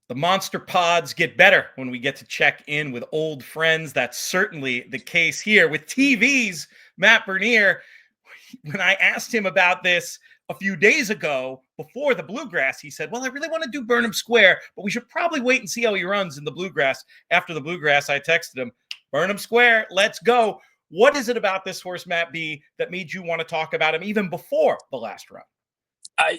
The monster pods get better when we get to check in with old friends. That's certainly the case here with TV's Matt Bernier. When I asked him about this a few days ago before the Bluegrass, he said, well, I really want to do Burnham Square, but we should probably wait and see how he runs in the Bluegrass. After the Bluegrass, I texted him, Burnham Square, let's go. What is it about this horse, Matt B., that made you want to talk about him even before the last run?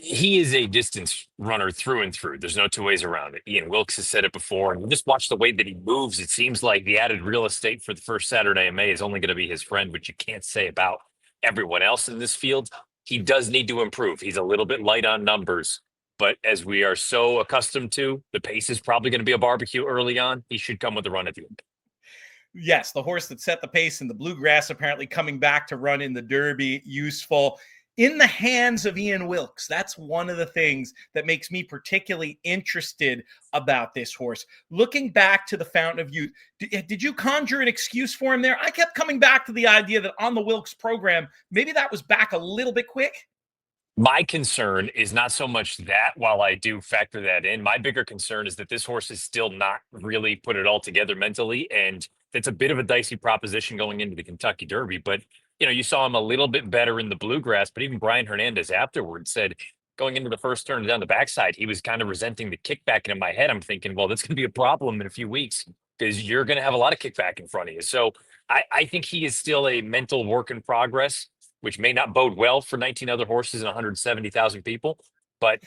He is a distance runner through and through. There's no two ways around it. Ian Wilkes has said it before, and just watch the way that he moves. It seems like the added real estate for the first Saturday in May is only going to be his friend, which you can't say about everyone else in this field. He does need to improve. He's a little bit light on numbers, but as we are so accustomed to, the pace is probably going to be a barbecue early on. He should come with a run at the end. Yes, the horse that set the pace in the Bluegrass, apparently coming back to run in the Derby, useful. In the hands of Ian Wilkes. That's one of the things that makes me particularly interested about this horse. Looking back to the Fountain of Youth, did you conjure an excuse for him there? I kept coming back to the idea that on the Wilkes program, maybe that was back a little bit quick. My concern is not so much that, while I do factor that in. My bigger concern is that this horse is still not really put it all together mentally, and it's a bit of a dicey proposition going into the Kentucky Derby. But you saw him a little bit better in the Bluegrass, but even Brian Hernandez afterwards said going into the first turn down the backside, he was kind of resenting the kickback. And in my head, I'm thinking, well, that's going to be a problem in a few weeks because you're going to have a lot of kickback in front of you. So I think he is still a mental work in progress, which may not bode well for 19 other horses and 170,000 people. But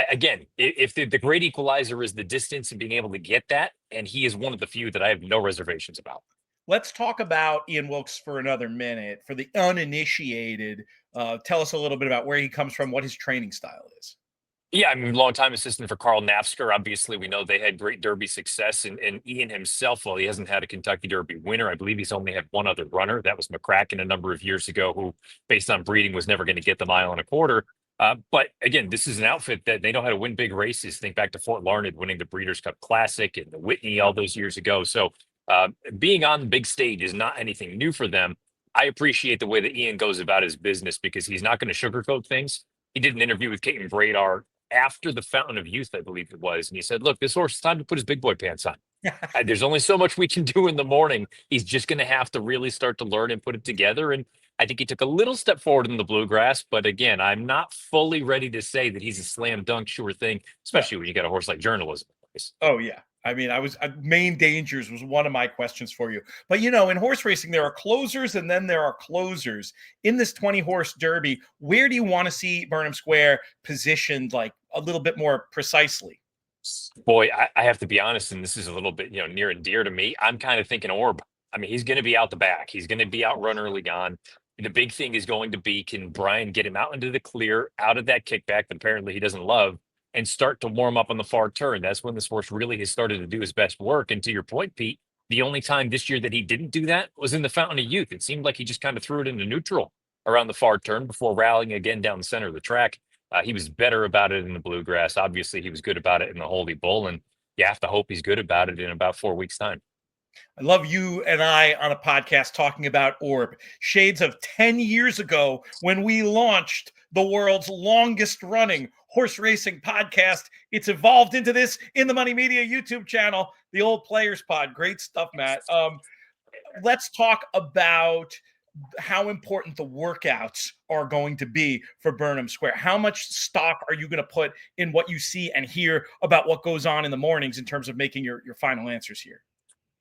again, if the great equalizer is the distance and being able to get that, and he is one of the few that I have no reservations about. Let's talk about Ian Wilkes for another minute. For the uninitiated, tell us a little bit about where he comes from, what his training style is. Yeah, I mean, longtime assistant for Carl Nafsker. Obviously, we know they had great Derby success. And Ian himself, well, he hasn't had a Kentucky Derby winner. I believe he's only had one other runner. That was McCracken a number of years ago, who, based on breeding, was never going to get the mile and a quarter. But again, this is an outfit that they know how to win big races. Think back to Fort Larned winning the Breeders' Cup Classic and the Whitney all those years ago. So being on the big stage is not anything new for them. I appreciate the way that Ian goes about his business because he's not going to sugarcoat things. He did an interview with Kate and Bradar after the Fountain of Youth, I believe it was. And he said, look, this horse, it's time to put his big boy pants on. There's only so much we can do in the morning. He's just going to have to really start to learn and put it together. And I think he took a little step forward in the Bluegrass. But again, I'm not fully ready to say that he's a slam dunk sure thing, especially when you got a horse like Journalism. Oh, yeah. I mean, main dangers was one of my questions for you. But, in horse racing, there are closers and then there are closers. In this 20-horse Derby, where do you want to see Burnham Square positioned like a little bit more precisely? Boy, I have to be honest, and this is a little bit, near and dear to me. I'm kind of thinking Orb. I mean, he's going to be out the back. He's going to be out run early on. The big thing is going to be, can Brian get him out into the clear, out of that kickback that apparently he doesn't love, and start to warm up on the far turn? That's when this horse really has started to do his best work. And to your point, Pete, the only time this year that he didn't do that was in the Fountain of Youth. It seemed like he just kind of threw it into neutral around the far turn before rallying again down the center of the track. He was better about it in the Bluegrass. Obviously, he was good about it in the Holy Bull, and you have to hope he's good about it in about 4 weeks' time. I love you and I on a podcast talking about Orb. Shades of 10 years ago when we launched the world's longest running horse racing podcast. It's evolved into this In the Money Media YouTube channel, the Old Players Pod. Great stuff, Matt. Let's talk about how important the workouts are going to be for Burnham Square. How much stock are you going to put in what you see and hear about what goes on in the mornings in terms of making your final answers here?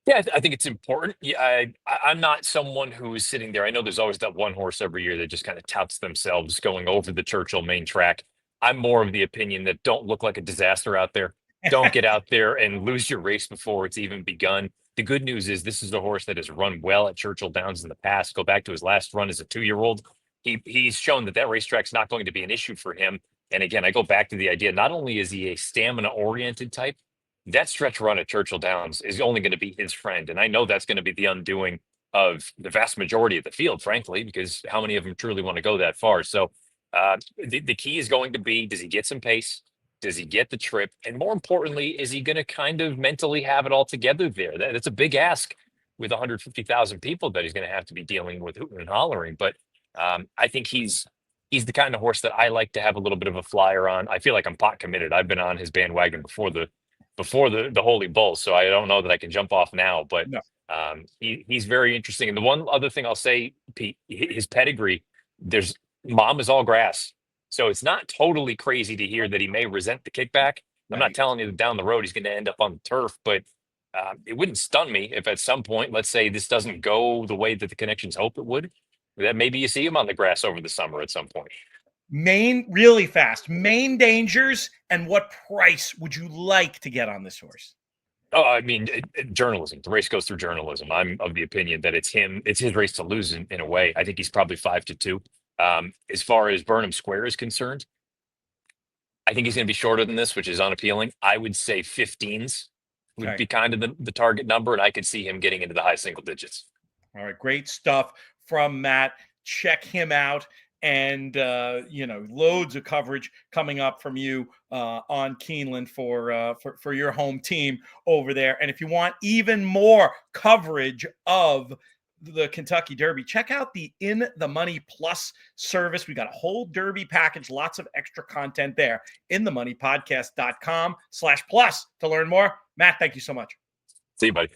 Yeah, I think it's important. Yeah, I'm not someone who is sitting there. I know there's always that one horse every year that just kind of touts themselves going over the Churchill main track. I'm more of the opinion that don't look like a disaster out there. Don't get out there and lose your race before it's even begun. The good news is this is a horse that has run well at Churchill Downs in the past. Go back to his last run as a 2-year-old. He's shown that racetrack's not going to be an issue for him. And again, I go back to the idea, not only is he a stamina-oriented type, that stretch run at Churchill Downs is only going to be his friend. And I know that's going to be the undoing of the vast majority of the field, frankly, because how many of them truly want to go that far? So the key is going to be, does he get some pace? Does he get the trip? And more importantly, is he going to kind of mentally have it all together there? That's a big ask with 150,000 people that he's going to have to be dealing with hooting and hollering. But I think he's the kind of horse that I like to have a little bit of a flyer on. I feel like I'm pot committed. I've been on his bandwagon before the before the Holy Bull, so I don't know that I can jump off now. But No. he's very interesting. And the one other thing I'll say, Pete, his pedigree, there's mom is all grass, so it's not totally crazy to hear that he may resent the kickback. I'm not telling you that down the road he's going to end up on the turf, but it wouldn't stun me if at some point, let's say this doesn't go the way that the connections hope it would, that maybe you see him on the grass over the summer at some point. Main, really fast, main dangers, and what price would you like to get on this horse? Oh, I mean, journalism. The race goes through journalism. I'm of the opinion that it's his race to lose in a way. I think he's probably 5-2. As far as Burnham Square is concerned, I think he's going to be shorter than this, which is unappealing. I would say 15s would be kind of the target number, and I could see him getting into the high single digits. All right, great stuff from Matt. Check him out. And, loads of coverage coming up from you on Keeneland for your home team over there. And if you want even more coverage of the Kentucky Derby, check out the In the Money Plus service. We got a whole Derby package, lots of extra content there. InTheMoneyPodcast.com/plus to learn more. Matt, thank you so much. See you, buddy.